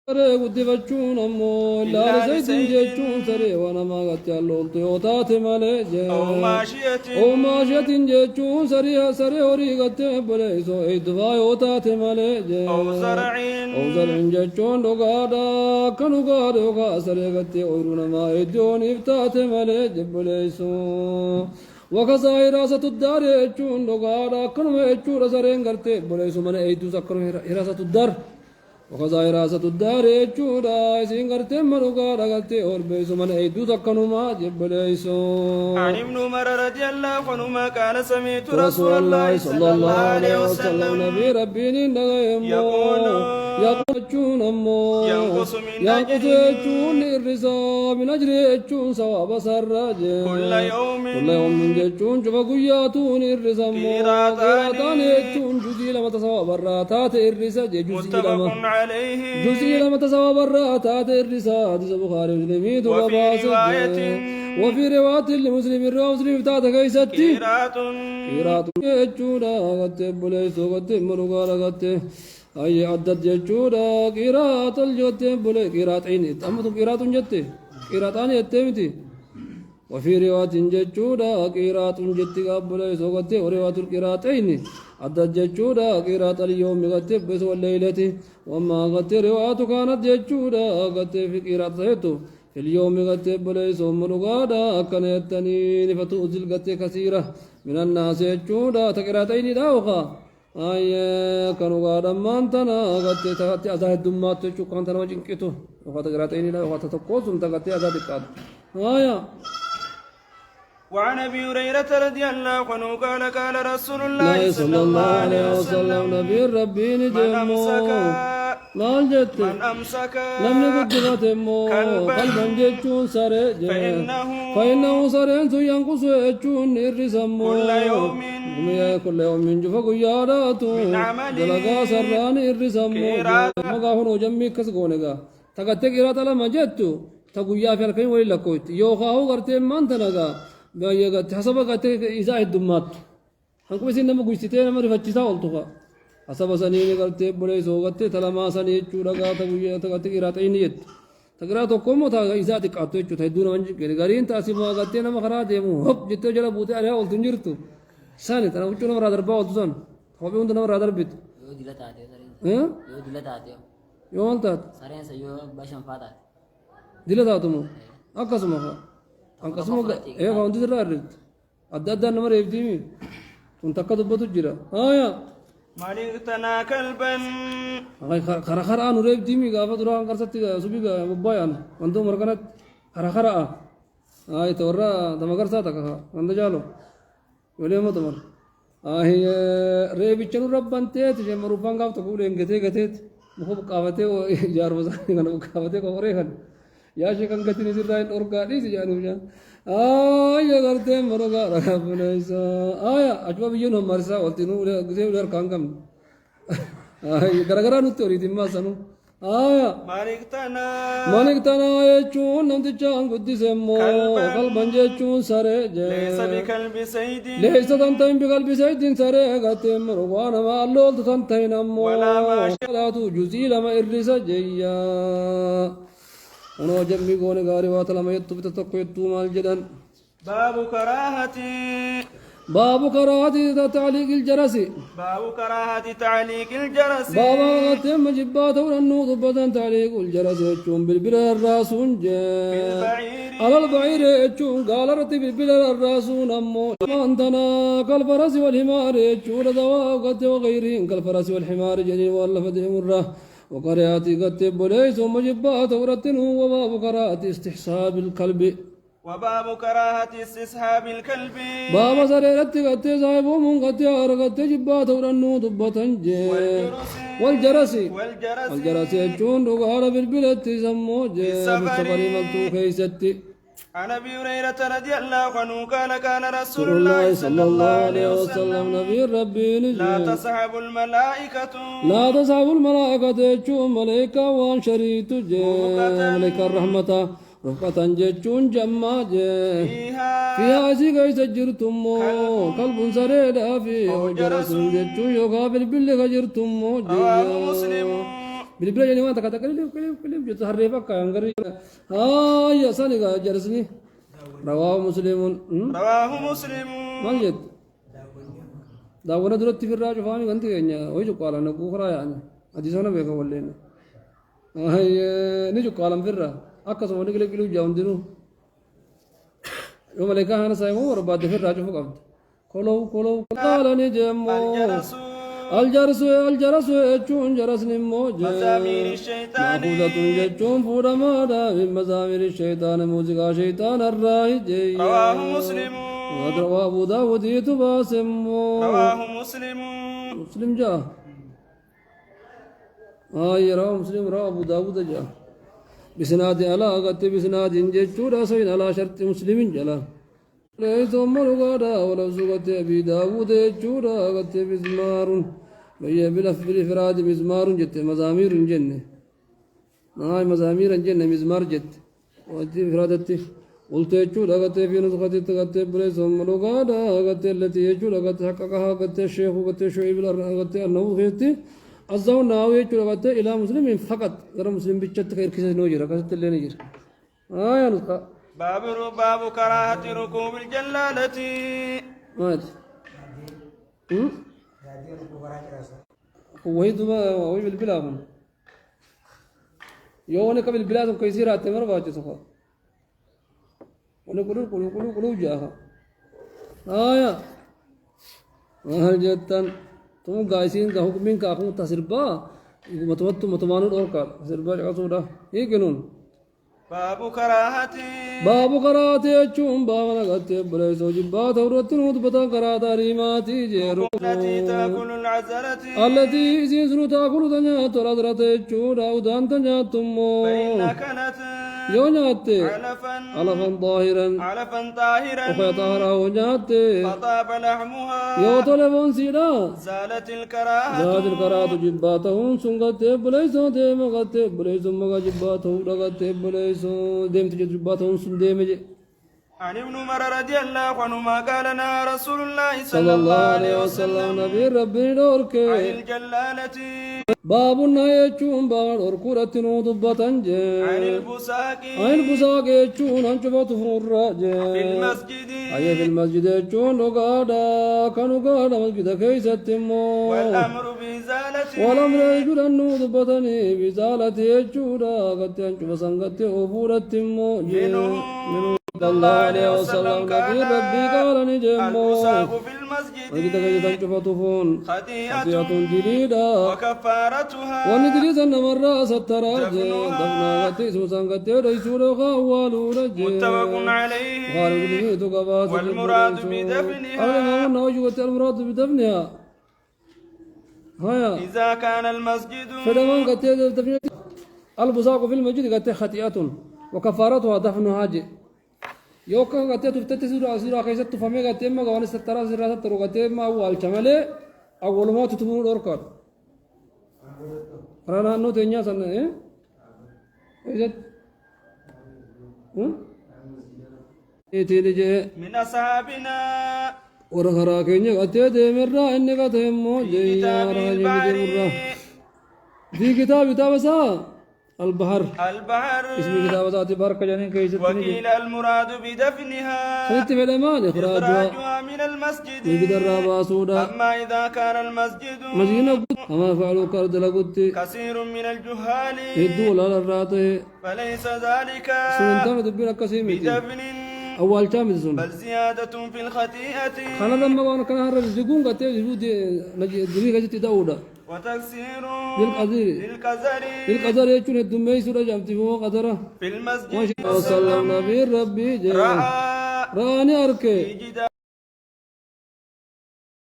Saree guddifachuun ammoo laala zaytiin jechuun saree waan namaa gatti hallooltu yoo taate malee jee. Oomaashiyatiin jechuun saree horii gattee boleessoo eeddufaa yoo taate malee jee. Oomzarciin jechuun dhugaadha akka dhugaadha yookaan saree gattee ooyiruu namaa eeddooniif taate malee jee boleessoo. Wakasaa hiraasatu daaree jechuun dhugaadha akkanuma jechuudha sareen gartee boleessoo mana eedduus akkanuma hiraasatu daar. وخزا راسة الدار يجودا يسين قرتين مروقا رقلتي أوربيسو من أيدو تقنما جبليسو عن ابن عمر رضي الله عنهما قال سمعت رسول الله صلى الله عليه وسلم نبي ربي يقول يقول أمو ينقص من يجون الرزا من أجر يجون سواب سراج كل يوم من يجون شفا قياتون الرزا قيراتان يجون جزيل متسواب الراتات الرزا جزيل جزء لما تصوب الراتات الرسالة حديث البخاري ومسلم وفي رواية لمسلم الرواية مسلم بتاعت كيستي قيرات يجودا قد بليسو قد مروقا قد أي عدد يجودا قيرات الجوت بلي قيراتين أمتم قيرات جتي قيراتان يتمتي وفي رواية ججودا قيرات جتي قبليسو قد ورواية القيراتين عدد ججودا قيرات اليوم قد بس والليلة وما قد رواية كانت ججودا قد في قيرات سيتو في اليوم قد بليس مرقادا كان يتنين فتؤذل قد كثيرة من الناس ججودا تقراتين داوخا أي كانوا قادا مانتنا قد تغطي أزاه الدمات تشو كانتنا وجنكتو وقد تقراتين داوخا تتقوصم تغطي أزاه دكاد آية وعن ابي هريره رضي الله عنه قال قال رسول الله صلى الله عليه وسلم نبي ربي نجمو من امسك لم يقد فتمو قلبا جتشون سري فإنه سرين ينقص يجون الرسمو كل يوم جفا قياداتو دلقا سران الرسمو مقاهنو جمي كسقونيقا تقتك إراتا لما جتو تقويا في الكين ولي لكويت يوخاهو قرتين مانتنقا بايقات حسب قتك إزاء الدمات هنكو بسين نمو قيستين نمو رفتشتا والتوخا حسب سنين قرتي بليسو قتي تلما سنين چورقا تقويا تقتك إراتين يد تقراتو كومو تا إزاء تقاتو يجو تهدون منجي غارين تاسيبا قتي نمو خرا ديمو هب جتو جلا بوتي عليها والتنجرتو ساني تنا وچو نمو رادر با والتسان خوبي هند نمو رادر بيت يو دلت آتيو ها يو دلت آتيو يو والتات سرين سيو باشن فاتات دلت آتمو أكاسمو أنقسمو إيه فاوندي درا رد أدى نمر يبديمي تنتقد بتو جرا آية من اغتنى كلبا خرا أنو يبديمي قافة درا أنقرصتي سبي ببايان وندو مركنت خرا آية تورا دمغر ساتك وند جالو وليمو تمر آية ريبيچنو ربانتي تجي مروبان قاف تقول إنجتي قتيت مخوب قافتي وجار وزاني كانوا قافتي كوريهن يا شيخان قتني سراين أوركادي سجانو جان آية قرتي مروقا رغبنيسا آية أجوا بيجون مرسا والتنو غزي ولر كانكم آية غرغرا نتوري ديما سنو آية مالكتنا يجون نمتجان قدسمو قلبا يجون سري ليس بكلب سيد ليس تنتين بقلب سيد سري قتم روانا ما اللول تنتين أمو ولا ماشي لا تجزي لما إرسا جيا ونو جمي قولي غاري واتلما يتو بتتقو يتو مال جدن باب كراهة تعليق الجرس باب كراهة تعليق الجرس بابا غتم جبات ورنو ضبطن تعليق الجرس يجون بالبلر الراسون بالبعير على البعير يجون قال رتب بالبلر الراسون أمو أنتنا كالفرس والحمار يجون دواء قد وغيرهم كالفرس والحمار جنين والله فدهم الره وقرأتي قد بليس ومجبات ورتنه وباب قراءة استحساب الكلب وباب كراهة استصحاب الكلب بابا سريرت قد صاحبه من قد يار قد جبات ورنو ضبة والجرس يجون رقار بالبلد سموج بالسفر ملتو كيستي عن ابي هريره رضي الله عنه قال كان رسول الله صلى الله عليه وسلم نبي ربي لا تصحب الملائكة يجون ملائكة وان شريط ملائكة الرحمة رفقة جتون جمع فيها سيغي سجرتم قلب سريدا في جرس جتون يقابل باللي جرتم بالبلا يعني ما تكاد كلم جت هريبا كان غري يا ساني جرسني رواه مسلم رواه مسلم ما جت داونا درت في الراجع فاني كنت يعني ويجو قال انا بكره يعني ادي سنه بيك ولينا نيجو قال فرا اكس وني كيلو جاوندينو يوم لك انا سايمو ورباد في الراجع فقط كلو قال نجمو الجرس يجون جرس نموج مزامير الشيطان مأخوذة يجون فورا مادا من مزامير الشيطان موسيقى شيطان الراهج رواه مسلم رواه أبو داود يتباسمو رواه مسلم مسلم جاء رواه مسلم رواه أبو داود جاء بسناد على أغت بسناد جيشورا سين على شرط مسلم جلا ليس مرغادا ولو سقط أبي داود جيشورا أغت بزمار وهي بلف بالإفراد مزمار جت مزامير جنة مزامير جنة مزمار جت وأتي إفرادتي قلت يجود أغت في نسخة تغت بليس مرغادا أغت التي يجود أغت حققها أغت الشيخ أغت شعيب أغت أنه خيرتي الزون ناوي يجود أغت إلى مسلم فقط غير مسلم بيتشت خير كيس نوجر كست اللي نجر يا نسخة باب كراهة ركوب الجلالة مات وهي بالبلاد يوم قبل البلاد كيسير أتمر واجد سخا ونقول جاها هل جتان تم قايسين كحكمين كأخون تسربا متوانو أوركار تسربا جاسودا إيه كنون باب كراهة يجون بابنا قد بريسو جبات ورتن وتبتا كراهة ريماتي جيرو التي تأكل العزلة التي سيسرو تأكل تنيات ورادرة يجون أودان تنيات تمو فإن كانت يونيات علفا طاهرا وخي طاهرة ونيات فطاب لحمها يوطلبون سيدا زالت الكراهة زاد الكراهة جباتهم سنغت بريسو ديم غت بريسو مغا جباتهم رغت بريسو ديم تجباتهم سنديم عن ابن عمر رضي الله عنهما قال لنا رسول الله صلى الله عليه وسلم نبي ربي دورك عن الجلالة باب يجون بار أركورة نودبة عن البساق يجون أنشبت فراج في المسجد في المسجد يجون نقادا كانوا قادا مسجد كيس التمو والأمر بإزالة والأمر يجون النودبة بإزالة يجون قد أنشب سنغت أفور التمو صلى الله عليه وسلم نبي ربي قال نجمو البساق في المسجد وإذا كنت تنشب تفون خطيئة جديدة وكفارتها وندري سن مرة ستراج دفنا غتي سوسان غتي ريسول خوالو رج متفق عليه والمراد بدفنها المراد بدفنها هيا إذا كان المسجد فدمان غتي دفنها البصاق في المسجد غتي خطيئة وكفارتها دفنها جي يوكا غتي تفتتسر أسيرا كيست تفهمي غتي ما غواني سترا سيرا سترو غتي ما أول شمالي أول ما تتبون أوركار رانا نو تنيا سنة إيه تيجي من أصحابنا ورخرا كينيا غتي دمرا إني غتي مو في كتاب البحر في كتاب تابسا البحر اسم كتاب ذات بارك جانين كيس وقيل المراد بدفنها خلت في الأمان إخراجها من المسجد يقدر رابا سودا أما إذا كان المسجد مسجنا أما فعلوا كرد لقدت كثير من الجهال يدول على الراته فليس ذلك سنتان دبنا كسيم بدفن أول شامل سن بل زيادة في الخطيئة خنا لما وانا كان هرب زقون قتي يجود نجي دري كجت داودا وتكسير للقذر يجون الدمي سورة جامتي فهو قذرة في المسجد ما شاء الله صلى الله نبي ربي رأى راني أركي في جدار